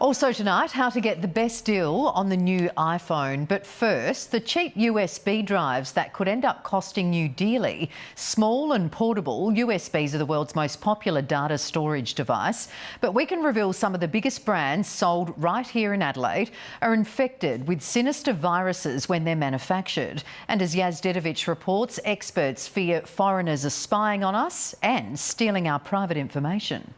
Also tonight, how to get the best deal on the new iPhone. But first, the cheap USB drives that could end up costing you dearly. Small and portable, USBs are the world's most popular data storage device. But we can reveal some of the biggest brands sold right here in Adelaide are infected with sinister viruses when they're manufactured. And as Yazdedovich reports, experts fear foreigners are spying on us and stealing our private information.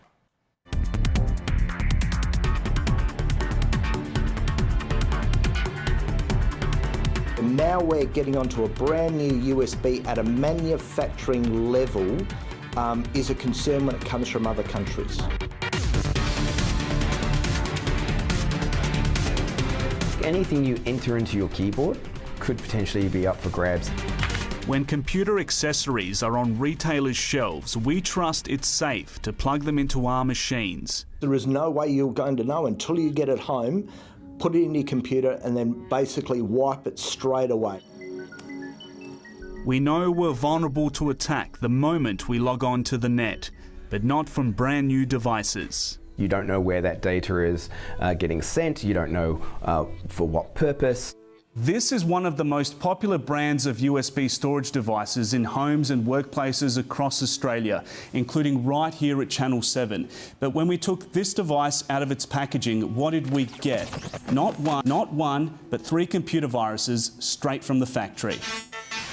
Now we're getting onto a brand new USB at a manufacturing level is a concern when it comes from other countries. Anything you enter into your keyboard could potentially be up for grabs. When computer accessories are on retailers' shelves, we trust it's safe to plug them into our machines. There is no way you're going to know until you get it home, put it in your computer and then basically wipe it straight away. We know we're vulnerable to attack the moment we log on to the net, but not from brand new devices. You don't know where that data is getting sent, you don't know for what purpose. This is one of the most popular brands of USB storage devices in homes and workplaces across Australia, including right here at Channel 7. But when we took this device out of its packaging, what did we get? Not one, but 3 computer viruses straight from the factory.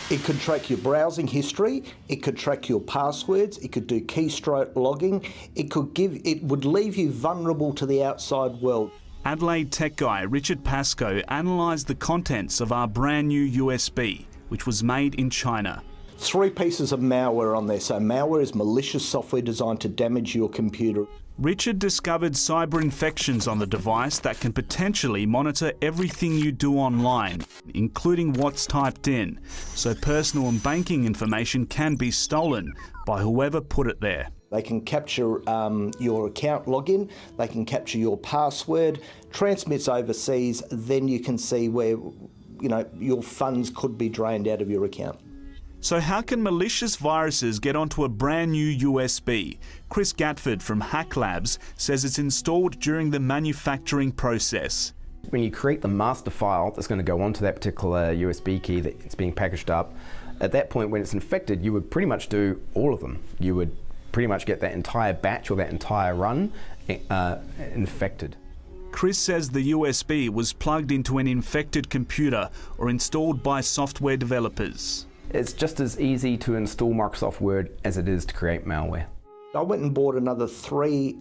It could track your browsing history, it could track your passwords, it could do keystroke logging, it would leave you vulnerable to the outside world. Adelaide Techguy Richard Pascoe analysed the contents of our brand new USB, which was made in China. 3 pieces of malware on there. So malware is malicious software designed to damage your computer. Richard discovered cyber infections on the device that can potentially monitor everything you do online, including what's typed in, so personal and banking information can be stolen by whoever put it there. They can capture your account login, they can capture your password, transmits overseas, then you can see where your funds could be drained out of your account. So how can malicious viruses get onto a brand new USB? Chris Gatford from Hack Labs says it's installed during the manufacturing process. When you create the master file that's going to go onto that particular USB key that's being packaged up, at that point when it's infected, you would pretty much do all of them. You would pretty much get that entire batch or that entire run infected. Chris says the USB was plugged into an infected computer or installed by software developers. It's just as easy to install Microsoft Word as it is to create malware. I went and bought another 3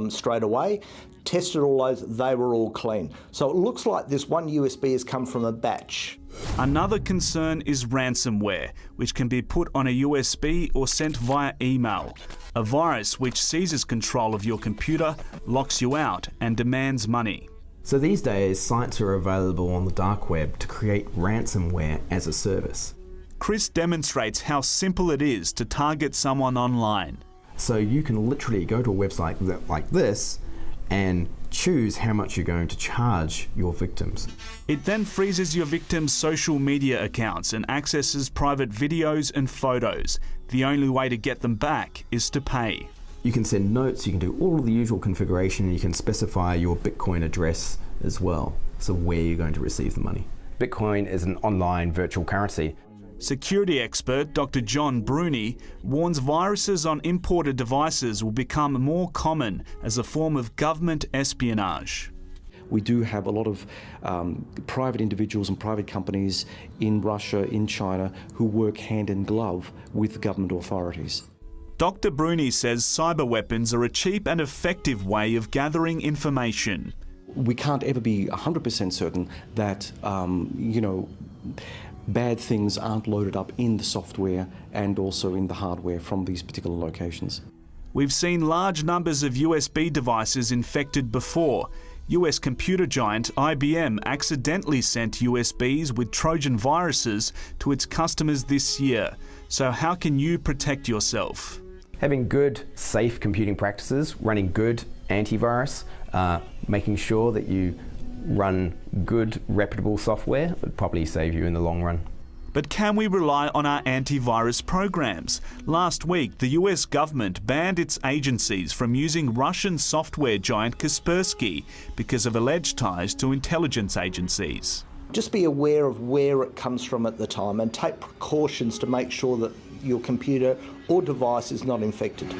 straight away, tested all those, they were all clean. So it looks like this one USB has come from a batch. Another concern is ransomware, which can be put on a USB or sent via email. A virus which seizes control of your computer, locks you out and demands money. So these days, sites are available on the dark web to create ransomware as a service. Chris demonstrates how simple it is to target someone online. So you can literally go to a website like this and choose how much you're going to charge your victims. It then freezes your victim's social media accounts and accesses private videos and photos. The only way to get them back is to pay. You can send notes, you can do all of the usual configuration, and you can specify your Bitcoin address as well, so where you're going to receive the money. Bitcoin is an online virtual currency. Security expert Dr. John Bruni warns viruses on imported devices will become more common as a form of government espionage. We do have a lot of private individuals and private companies in Russia, in China, who work hand in glove with government authorities. Dr. Bruni says cyber weapons are a cheap and effective way of gathering information. We can't ever be 100% certain that, bad things aren't loaded up in the software and also in the hardware from these particular locations. We've seen large numbers of USB devices infected before. US computer giant IBM accidentally sent USBs with Trojan viruses to its customers this year. So how can you protect yourself? Having good, safe computing practices, running good antivirus, making sure that you run good, reputable software would probably save you in the long run. But can we rely on our antivirus programs? Last week, the US government banned its agencies from using Russian software giant Kaspersky because of alleged ties to intelligence agencies. Just be aware of where it comes from at the time and take precautions to make sure that your computer or device is not infected.